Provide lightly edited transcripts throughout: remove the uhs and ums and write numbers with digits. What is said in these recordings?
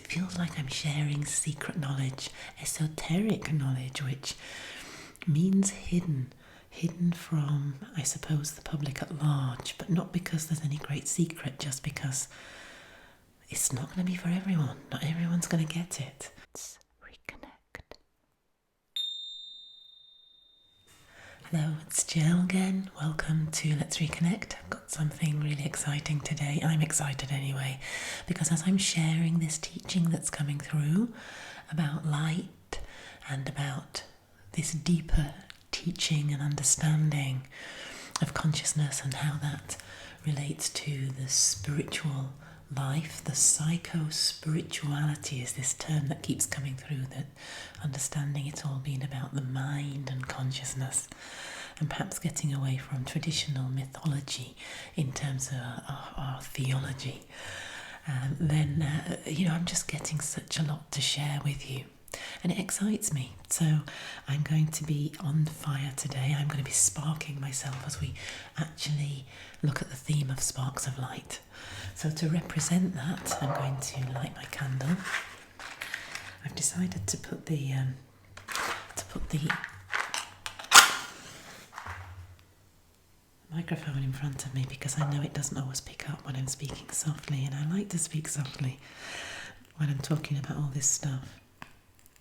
feels like I'm sharing secret knowledge, esoteric knowledge, which means hidden from, I suppose, the public at large, but not because there's any great secret, just because it's not going to be for everyone. Not everyone's going to get it. Let's reconnect. Hello, it's Jill again. Welcome to Let's Reconnect. I've got something really exciting today. I'm excited anyway, because as I'm sharing this teaching that's coming through about light and about this deeper teaching and understanding of consciousness and how that relates to the spiritual life, the psycho-spirituality is this term that keeps coming through, that understanding it's all been about the mind and consciousness, and perhaps getting away from traditional mythology in terms of our theology. Then I'm just getting such a lot to share with you. And it excites me. So I'm going to be on fire today. I'm going to be sparking myself as we actually look at the theme of sparks of light. So to represent that, I'm going to light my candle. I've decided to put the microphone in front of me because I know it doesn't always pick up when I'm speaking softly, and I like to speak softly when I'm talking about all this stuff.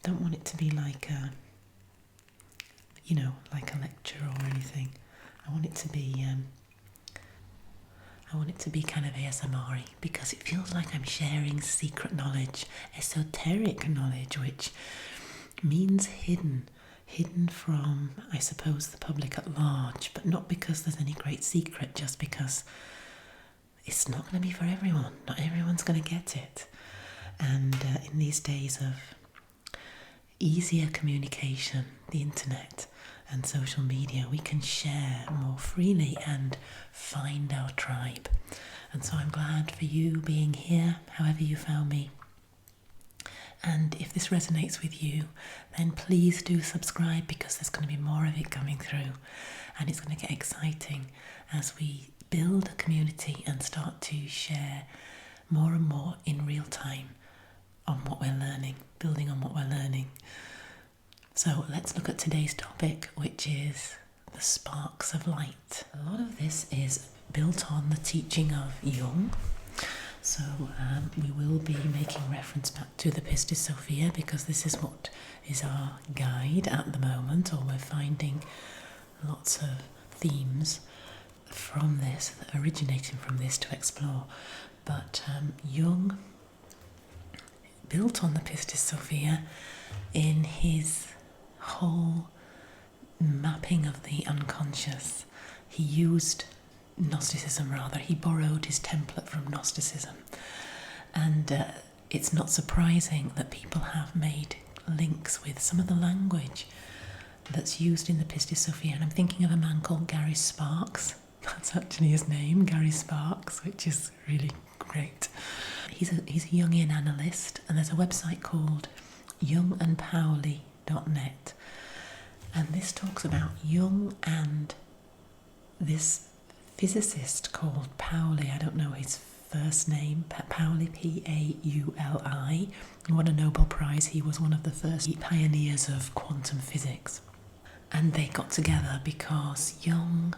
Don't want it to be like a lecture or anything. I want it to be kind of ASMR-y, because it feels like I'm sharing secret knowledge, esoteric knowledge, which means hidden from, I suppose, the public at large, but not because there's any great secret, just because it's not going to be for everyone. Not everyone's going to get it. And in these days of easier communication, the internet and social media, we can share more freely and find our tribe. And so I'm glad for you being here, however you found me. And if this resonates with you, then please do subscribe, because there's going to be more of it coming through, and it's going to get exciting as we build a community and start to share more and more in real time on what we're learning, building on what we're learning. So let's look at today's topic, which is the sparks of light. A lot of this is built on the teaching of Jung. So we will be making reference back to the Pistis Sophia, because this is what is our guide at the moment, or we're finding lots of themes from this, originating from this, to explore. But Jung built on the Pistis Sophia in his whole mapping of the unconscious. He used Gnosticism, rather. He borrowed his template from Gnosticism. And it's not surprising that people have made links with some of the language that's used in the Pistis Sophia. And I'm thinking of a man called Gary Sparks. That's actually his name, Gary Sparks, which is really great. He's a Jungian analyst, and there's a website called Jung and Pauli.net, and this talks about Jung and this physicist called Pauli. I don't know his first name, Pauli, Pauli. He won a Nobel Prize. He was one of the first pioneers of quantum physics, and they got together because Jung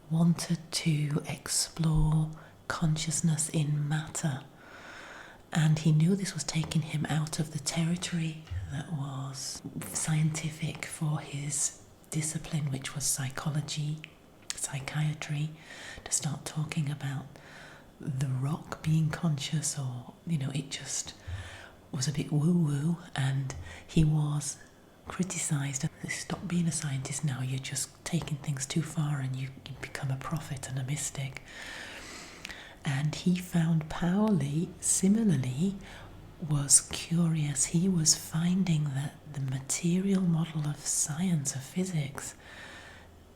wanted to explore consciousness in matter. And he knew this was taking him out of the territory that was scientific for his discipline, which was psychology, psychiatry, to start talking about the rock being conscious, or, it just was a bit woo-woo, and he was criticised. Stop being a scientist now, you're just taking things too far, and you become a prophet and a mystic. And he found Pauli, similarly, was curious. He was finding that the material model of science, of physics,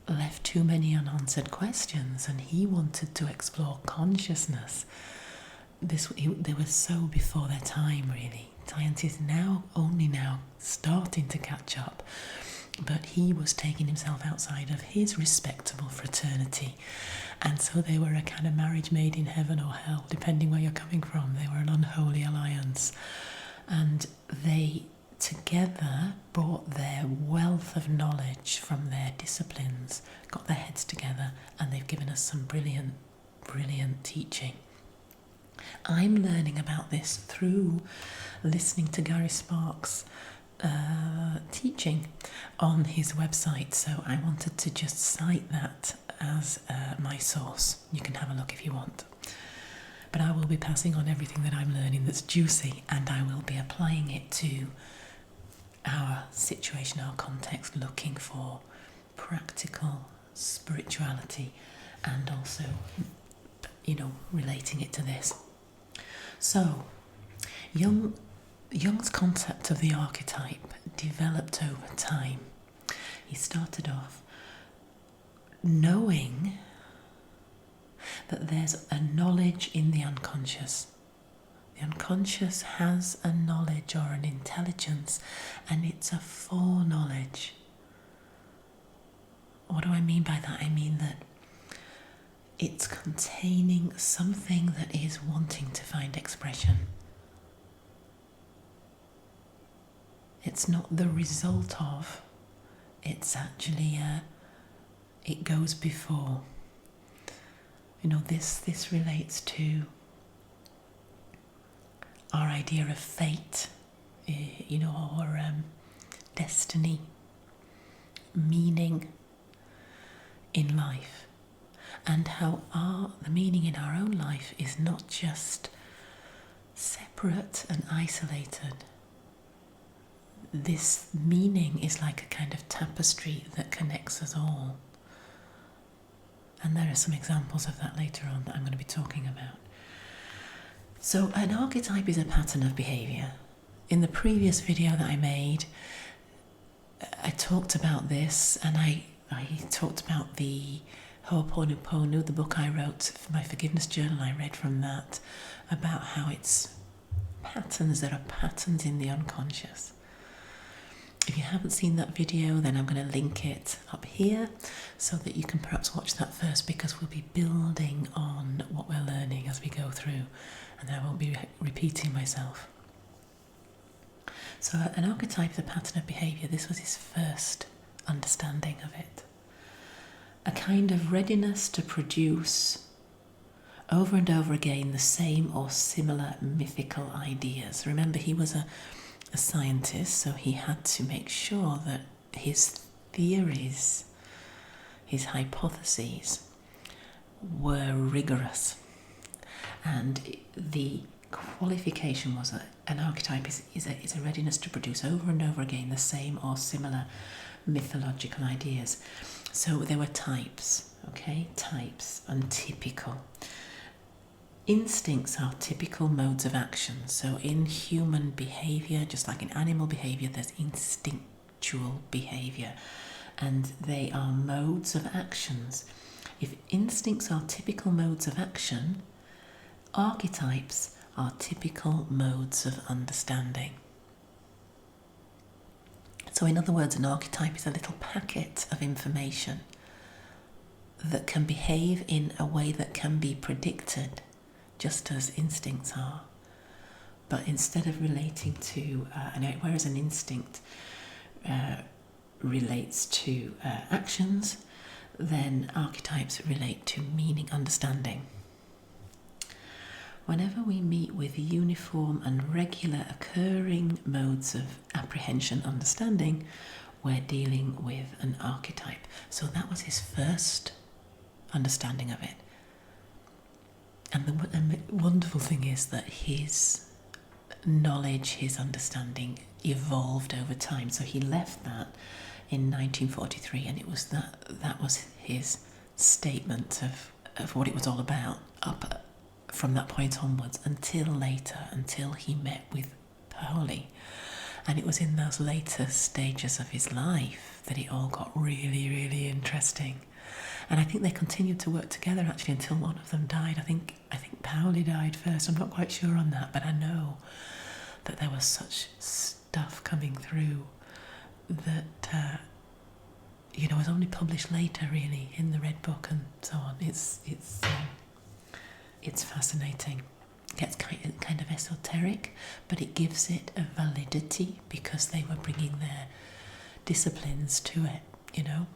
left too many unanswered questions, and he wanted to explore consciousness. They were so before their time, really. Science is only now starting to catch up. But he was taking himself outside of his respectable fraternity. And so they were a kind of marriage made in heaven or hell, depending where you're coming from. They were an unholy alliance. And they together brought their wealth of knowledge from their disciplines, got their heads together, and they've given us some brilliant, brilliant teaching. I'm learning about this through listening to Gary Sparks' teaching on his website, so I wanted to just cite that as my source. You can have a look if you want. But I will be passing on everything that I'm learning that's juicy, and I will be applying it to our situation, our context, looking for practical spirituality and also, relating it to this. So, Jung's concept of the archetype developed over time. He started off knowing that there's a knowledge in the unconscious. The unconscious has a knowledge or an intelligence, and it's a foreknowledge. What do I mean by that? I mean that it's containing something that is wanting to find expression. It's not the result of, it's actually it goes before. This relates to our idea of fate, or destiny, meaning in life, and how the meaning in our own life is not just separate and isolated. This meaning is like a kind of tapestry that connects us all. And there are some examples of that later on that I'm going to be talking about. So an archetype is a pattern of behaviour. In the previous video that I made, I talked about this, and I talked about the Ho'oponopono, the book I wrote for my forgiveness journal. I read from that about how it's patterns. There are patterns in the unconscious. If you haven't seen that video, then I'm going to link it up here so that you can perhaps watch that first, because we'll be building on what we're learning as we go through, and I won't be repeating myself. So an archetype is a pattern of behaviour. This was his first understanding of it. A kind of readiness to produce over and over again the same or similar mythical ideas. Remember, he was a scientist, so he had to make sure that his theories, his hypotheses, were rigorous. And the qualification was that an archetype is a readiness to produce over and over again the same or similar mythological ideas. So there were types, types, and typical. Instincts are typical modes of action. So in human behaviour, just like in animal behaviour, there's instinctual behaviour, and they are modes of actions. If instincts are typical modes of action, archetypes are typical modes of understanding. So in other words, an archetype is a little packet of information that can behave in a way that can be predicted, just as instincts are. But instead of relating to, whereas an instinct relates to actions, then archetypes relate to meaning, understanding. Whenever we meet with uniform and regular occurring modes of apprehension, understanding, we're dealing with an archetype. So that was his first understanding of it. And the wonderful thing is that his knowledge, his understanding evolved over time. So he left that in 1943, and it was that was his statement of what it was all about up from that point onwards until later, until he met with Pauli. And it was in those later stages of his life that it all got really, really interesting. And I think they continued to work together actually until one of them died. I think Pauli died first. I'm not quite sure on that, but I know that there was such stuff coming through that was only published later, really, in the Red Book and so on. It's fascinating. gets kind of esoteric, but it gives it a validity because they were bringing their disciplines to it, you know.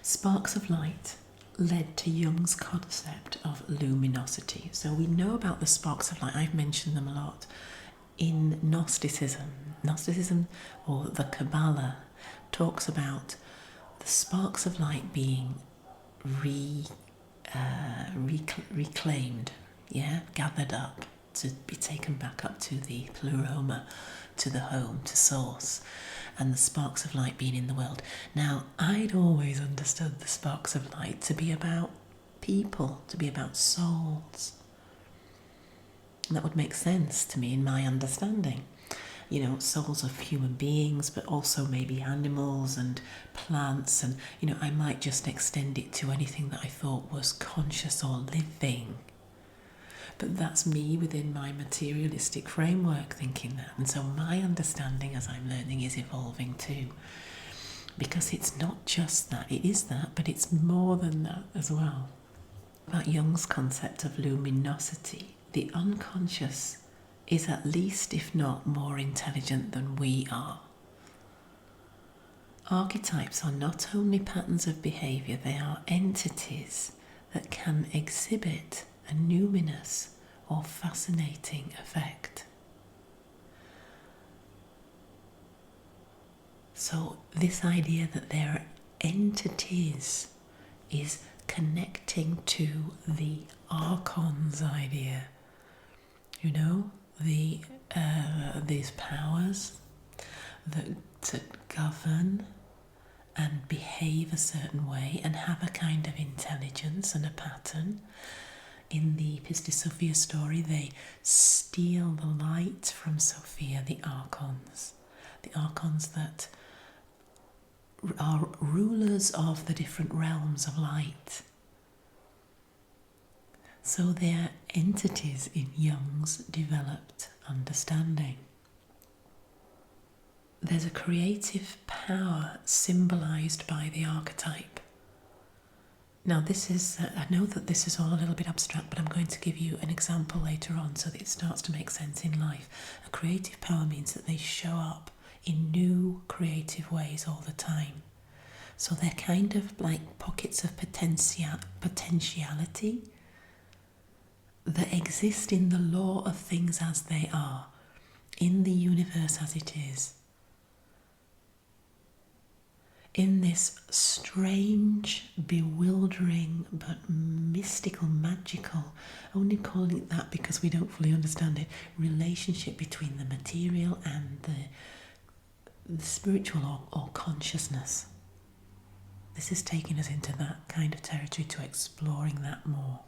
Sparks of light led to Jung's concept of luminosity. So we know about the sparks of light. I've mentioned them a lot in Gnosticism. Gnosticism, or the Kabbalah, talks about the sparks of light being reclaimed, gathered up to be taken back up to the pleroma, to the home, to source, and the sparks of light being in the world. Now, I'd always understood the sparks of light to be about people, to be about souls. And that would make sense to me in my understanding. You know, souls of human beings, but also maybe animals and plants, and, you know, I might just extend it to anything that I thought was conscious or living. But that's me within my materialistic framework thinking that. And so my understanding as I'm learning is evolving too. Because it's not just that, it is that, but it's more than that as well. About Jung's concept of luminosity, the unconscious is at least, if not more intelligent than we are. Archetypes are not only patterns of behaviour, they are entities that can exhibit a numinous or fascinating effect. So this idea that they're entities is connecting to the archons idea. You know, these powers that govern and behave a certain way and have a kind of intelligence and a pattern. In the Pistis Sophia story, they steal the light from Sophia, the archons that are rulers of the different realms of light. So they're entities in Jung's developed understanding. There's a creative power symbolised by the archetype. Now this is, I know that this is all a little bit abstract, but I'm going to give you an example later on so that it starts to make sense in life. A creative power means that they show up in new creative ways all the time. So they're kind of like pockets of potentiality that exist in the law of things as they are, in the universe as it is. In this strange, bewildering, but mystical, magical, only calling it that because we don't fully understand it, relationship between the material and the spiritual or consciousness. This is taking us into that kind of territory to exploring that more.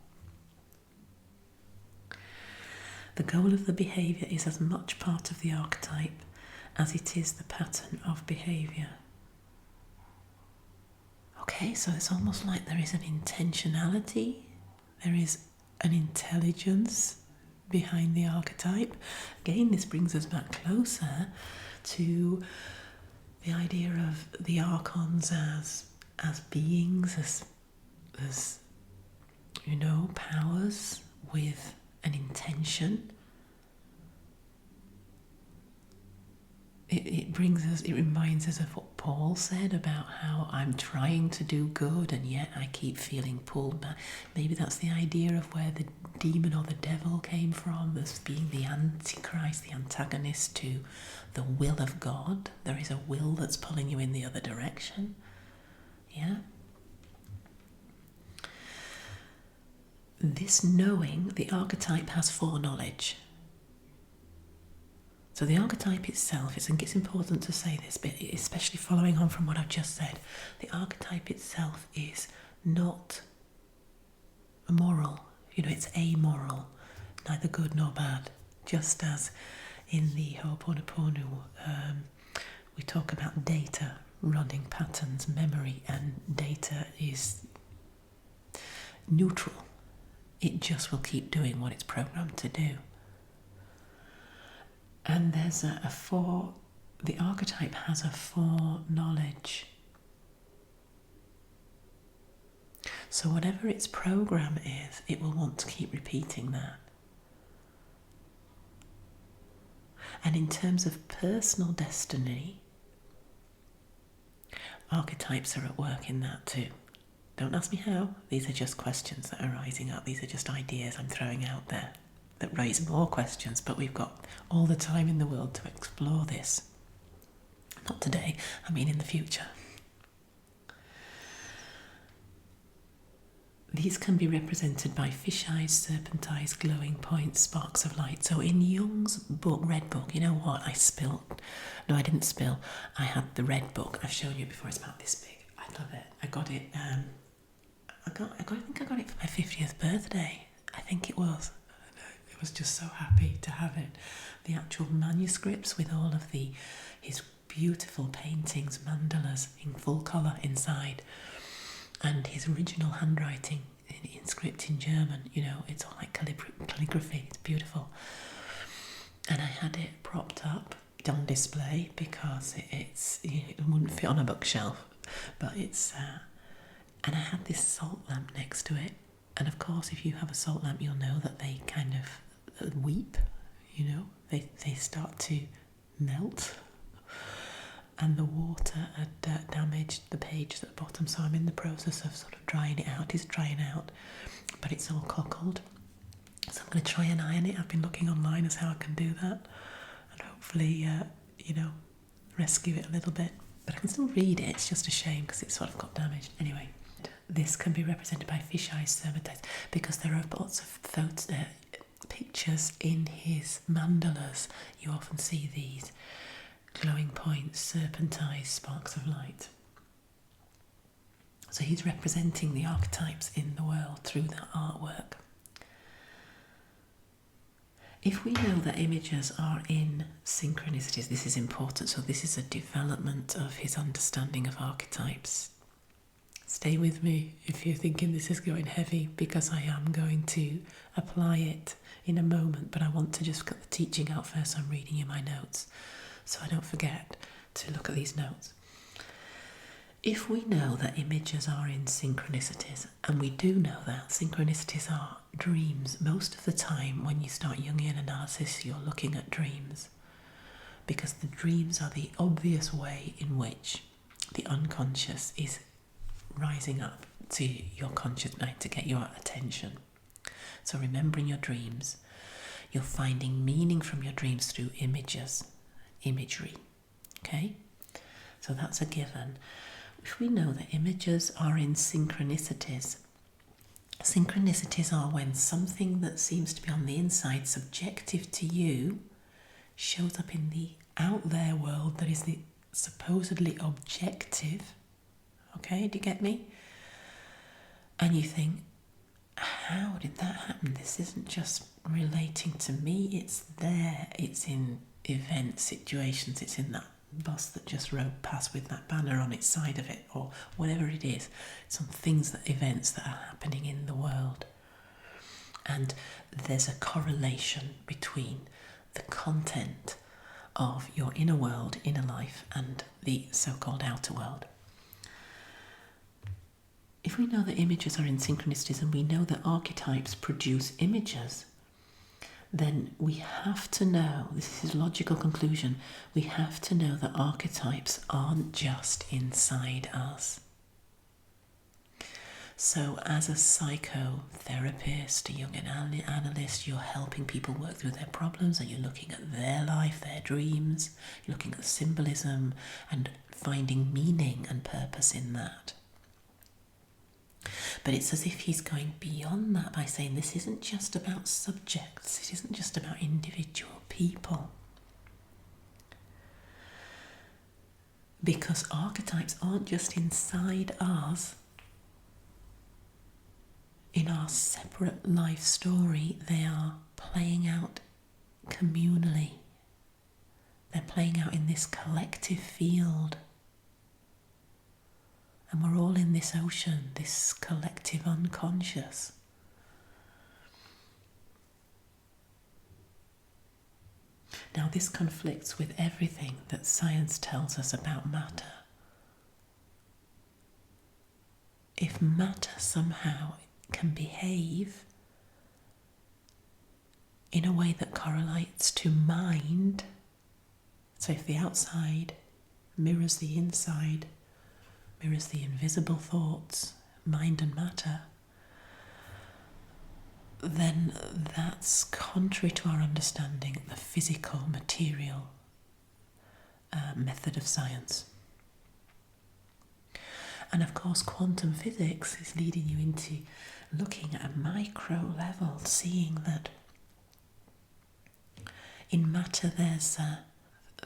The goal of the behaviour is as much part of the archetype as it is the pattern of behaviour. Okay, so it's almost like there is an intentionality, there is an intelligence behind the archetype. Again, this brings us back closer to the idea of the archons as beings, as you know, powers with an intention. It reminds us of what Paul said about how I'm trying to do good and yet I keep feeling pulled back. Maybe that's the idea of where the demon or the devil came from, as being the antichrist, the antagonist to the will of God. There is a will that's pulling you in the other direction. Yeah? This knowing, the archetype has foreknowledge. So the archetype itself, I think it's important to say this, but especially following on from what I've just said, the archetype itself is not moral. You know, it's amoral, neither good nor bad. Just as in the Ho'oponopono, we talk about data, running patterns, memory, and data is neutral. It just will keep doing what it's programmed to do. And there's the archetype has a foreknowledge. So whatever its program is, it will want to keep repeating that. And in terms of personal destiny, archetypes are at work in that too. Don't ask me how. These are just questions that are rising up. These are just ideas I'm throwing out there that raise more questions, but we've got all the time in the world to explore this. Not today, I mean in the future. These can be represented by fish eyes, serpent eyes, glowing points, sparks of light. So in Jung's book, Red Book, you know what? I didn't spill. I had the Red Book. I've shown you before. It's about this big. I love it. I got it. I think I got it for my 50th birthday. I think it was. I was just so happy to have it. The actual manuscripts with all of his beautiful paintings, mandalas in full colour inside. And his original handwriting in script in German, it's all like calligraphy, it's beautiful. And I had it propped up on display because it wouldn't fit on a bookshelf, but and I had this salt lamp next to it. And of course, if you have a salt lamp, you'll know that they kind of weep, they start to melt. And the water had damaged the page at the bottom, so I'm in the process of sort of drying it out. It's drying out, but it's all cockled. So I'm going to try and iron it. I've been looking online as how I can do that, and hopefully, rescue it a little bit. But I can still read it. It's just a shame because it's sort of got damaged. Anyway, this can be represented by fish eyes, serpent eyes, because there are lots of pictures in his mandalas. You often see these glowing points, serpent eyes, sparks of light. So he's representing the archetypes in the world through the artwork. If we know that images are in synchronicities, this is important. So this is a development of his understanding of archetypes. Stay with me if you're thinking this is going heavy, because I am going to apply it in a moment, but I want to just get the teaching out first. So I'm reading you my notes, so I don't forget to look at these notes. If we know that images are in synchronicities, and we do know that synchronicities are dreams, most of the time when you start Jungian analysis, you're looking at dreams, because the dreams are the obvious way in which the unconscious is rising up to your conscious mind to get your attention. So remembering your dreams, you're finding meaning from your dreams through imagery. Okay? So that's a given. If we know that images are in synchronicities, synchronicities are when something that seems to be on the inside, subjective to you, shows up in the out there world that is the supposedly objective. Okay, do you get me? And you think, how did that happen? This isn't just relating to me, it's there, it's in event situations, it's in that bus that just rode past with that banner on its side of it, or whatever it is. Some things, events that are happening in the world. And there's a correlation between the content of your inner world, inner life, and the so-called outer world. If we know that images are in synchronicities, and we know that archetypes produce images, then we have to know, this is a logical conclusion, we have to know that archetypes aren't just inside us. So as a psychotherapist, a Jungian analyst, you're helping people work through their problems, and you're looking at their life, their dreams, you're looking at the symbolism and finding meaning and purpose in that. But it's as if he's going beyond that by saying this isn't just about subjects, it isn't just about individual people. Because archetypes aren't just inside us, in our separate life story, they are playing out communally. They're playing out in this collective field. And we're all in this ocean, this collective unconscious. Now this conflicts with everything that science tells us about matter. If matter somehow can behave in a way that correlates to mind, So if the outside mirrors the inside, mirrors the invisible thoughts, mind and matter, then that's contrary to our understanding of the physical, material method of science. And of course, quantum physics is leading you into looking at a micro level, seeing that in matter there's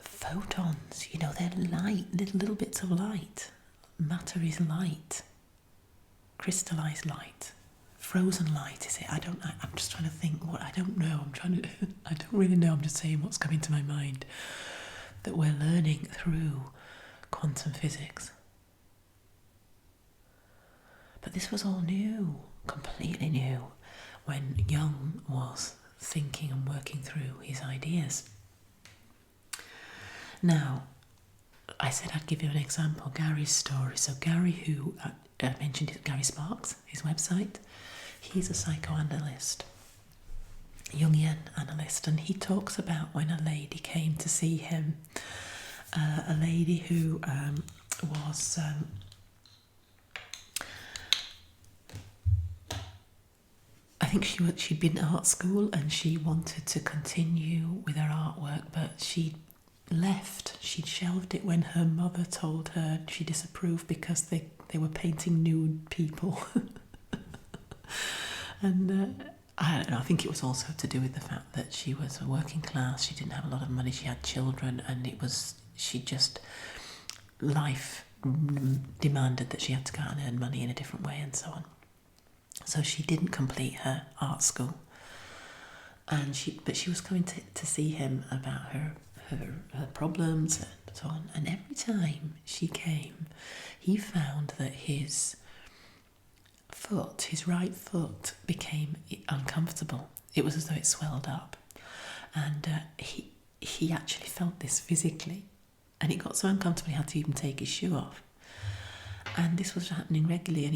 photons, they're light, little bits of light. Matter is light, crystallized light, frozen light, is it? I'm just trying to think I don't know. I don't really know. I'm just saying what's coming to my mind that we're learning through quantum physics. But this was all new, completely new, when Jung was thinking and working through his ideas. Now, I said I'd give you an example, Gary's story. So Gary, who I mentioned, Gary Sparks, his website, he's a psychoanalyst, Jungian analyst, and he talks about when a lady came to see him, a lady who was... I think she'd been at art school and she wanted to continue with her artwork, but she'd left. She'd shelved it when her mother told her she disapproved because they were painting nude people. And I don't know, I think it was also to do with the fact that she was a working class, she didn't have a lot of money, she had children, and life demanded that she had to go out and earn money in a different way and so on. So she didn't complete her art school, but she was coming to see him about her problems and so on. And every time she came, he found that his right foot, became uncomfortable. It was as though it swelled up, and he actually felt this physically, and it got so uncomfortable he had to even take his shoe off. And this was happening regularly, and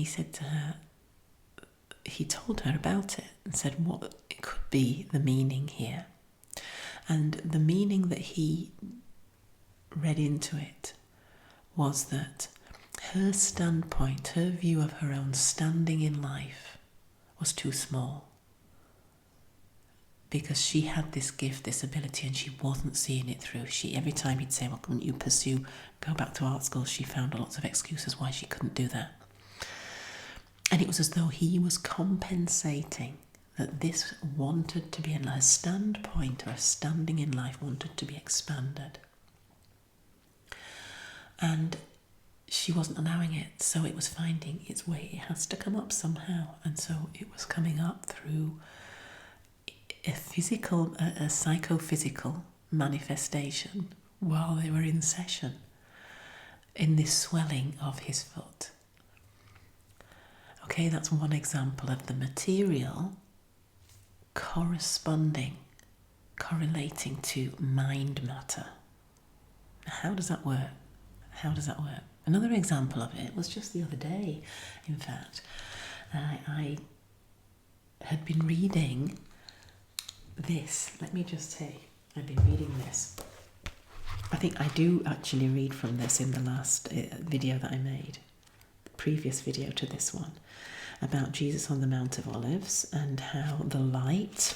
he told her about it and said what it could be the meaning here. And the meaning that he read into it was that her standpoint, her view of her own standing in life was too small, because she had this gift, this ability, and she wasn't seeing it through. Every time he'd say, well, couldn't you go back to art school, she found lots of excuses why she couldn't do that. And it was as though he was compensating that this wanted to be, her standpoint, her standing in life wanted to be expanded. And she wasn't allowing it, so it was finding its way. It has to come up somehow. And so it was coming up through a psychophysical manifestation while they were in session, in this swelling of his foot. Okay, that's one example of the material correlating to mind matter. How does that work? Another example of it was just the other day, in fact. I had been reading this. Let me just say, I've been reading this. I think I do actually read from this in the last video that I made, the previous video to this one, about Jesus on the Mount of Olives and how the light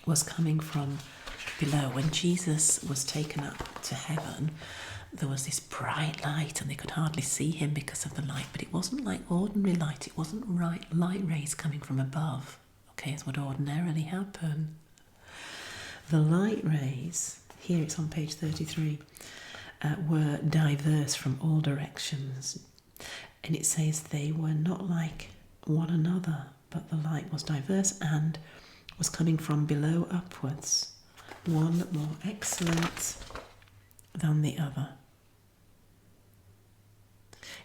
was coming from below. When Jesus was taken up to heaven, there was this bright light and they could hardly see him because of the light, but it wasn't like ordinary light. It wasn't light rays coming from above, okay, as would ordinarily happen. The light rays, here it's on page 33, were diverse from all directions. And it says they were not like one another, but the light was diverse and was coming from below upwards, one more excellent than the other,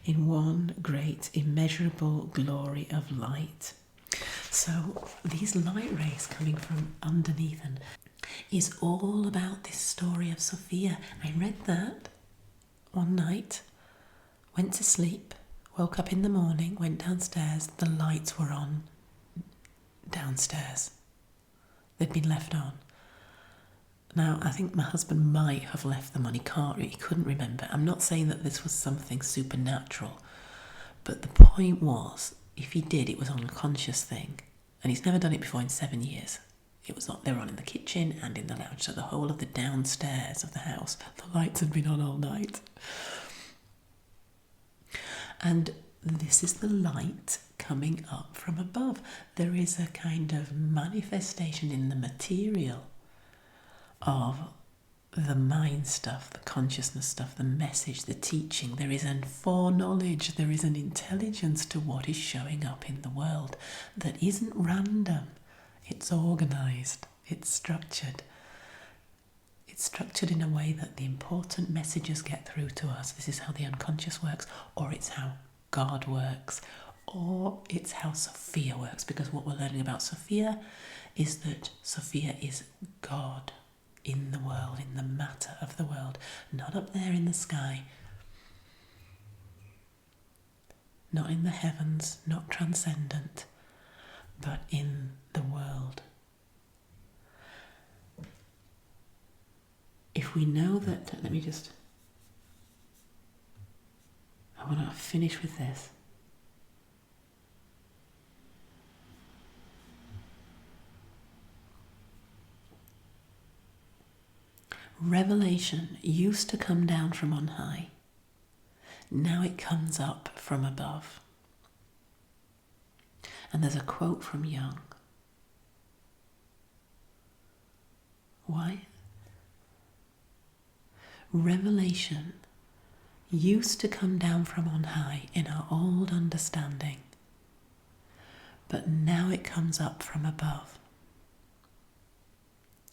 in one great immeasurable glory of light. So these light rays coming from underneath and is all about this story of Sophia. I read that one night, went to sleep, woke up in the morning, went downstairs, the lights were on downstairs. They'd been left on. Now, I think my husband might have left them on. He couldn't remember. I'm not saying that this was something supernatural, but the point was, if he did, it was an unconscious thing. And he's never done it before in 7 years. They were on in the kitchen and in the lounge, so the whole of the downstairs of the house, the lights had been on all night. And this is the light coming up from above. There is a kind of manifestation in the material of the mind stuff, the consciousness stuff, the message, the teaching. There is a foreknowledge, there is an intelligence to what is showing up in the world that isn't random. It's organised, it's structured. It's structured in a way that the important messages get through to us. This is how the unconscious works, or it's how God works, or it's how Sophia works, because what we're learning about Sophia is that Sophia is God in the world, in the matter of the world, not up there in the sky, not in the heavens, not transcendent, but in the world. If we know that, I want to finish with this. Revelation used to come down from on high. Now it comes up from above. And there's a quote from Jung. Why? Revelation used to come down from on high in our old understanding, but now it comes up from above.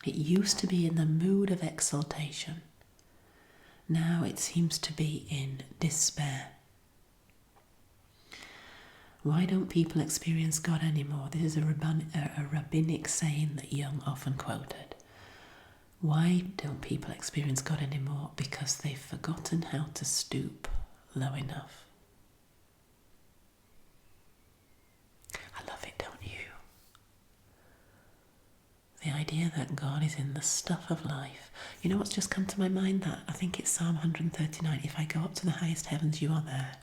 It used to be in the mood of exaltation. Now it seems to be in despair. Why don't people experience God anymore? This is a rabbinic saying that Jung often quoted. Why don't people experience God anymore? Because they've forgotten how to stoop low enough. I love it, don't you? The idea that God is in the stuff of life. You know what's just come to my mind? That I think it's Psalm 139. If I go up to the highest heavens, you are there.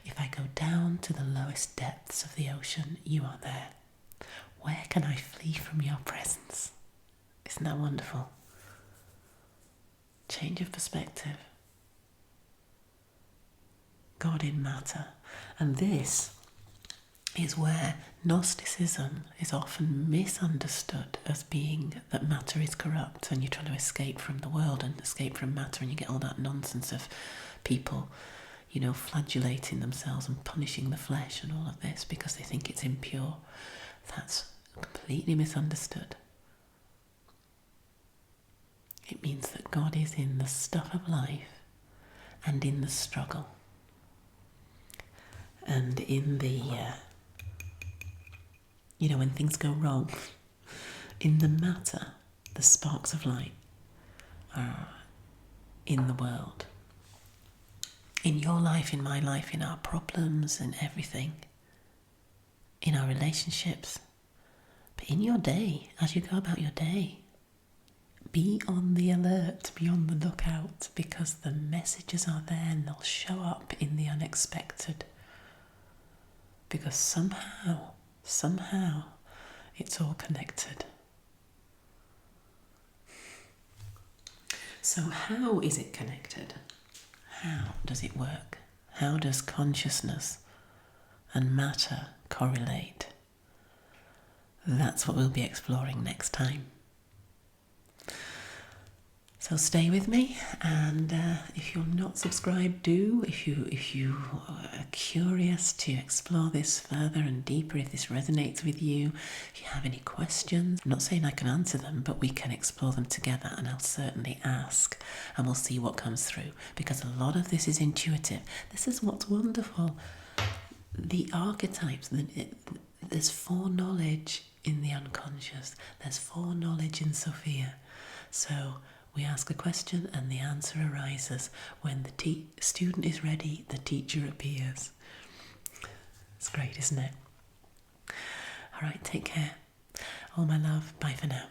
If I go down to the lowest depths of the ocean, you are there. Where can I flee from your presence? Isn't that wonderful? Change of perspective. God in matter. And this is where Gnosticism is often misunderstood as being that matter is corrupt and you're trying to escape from the world and escape from matter, and you get all that nonsense of people, flagellating themselves and punishing the flesh and all of this because they think it's impure. That's completely misunderstood. It means that God is in the stuff of life and in the struggle and in the, when things go wrong, in the matter, the sparks of light are in the world. In your life, in my life, in our problems and everything, in our relationships, but in your day, as you go about your day. Be on the alert, be on the lookout, because the messages are there and they'll show up in the unexpected. Because somehow, it's all connected. So how is it connected? How does it work? How does consciousness and matter correlate? That's what we'll be exploring next time. So stay with me, and if you're not subscribed, do. If you are curious to explore this further and deeper, if this resonates with you, if you have any questions, I'm not saying I can answer them, but we can explore them together, and I'll certainly ask, and we'll see what comes through, because a lot of this is intuitive. This is what's wonderful. The archetypes, there's foreknowledge in the unconscious, there's foreknowledge in Sophia. So we ask a question and the answer arises. When the student is ready, the teacher appears. It's great, isn't it? All right, take care. All my love. Bye for now.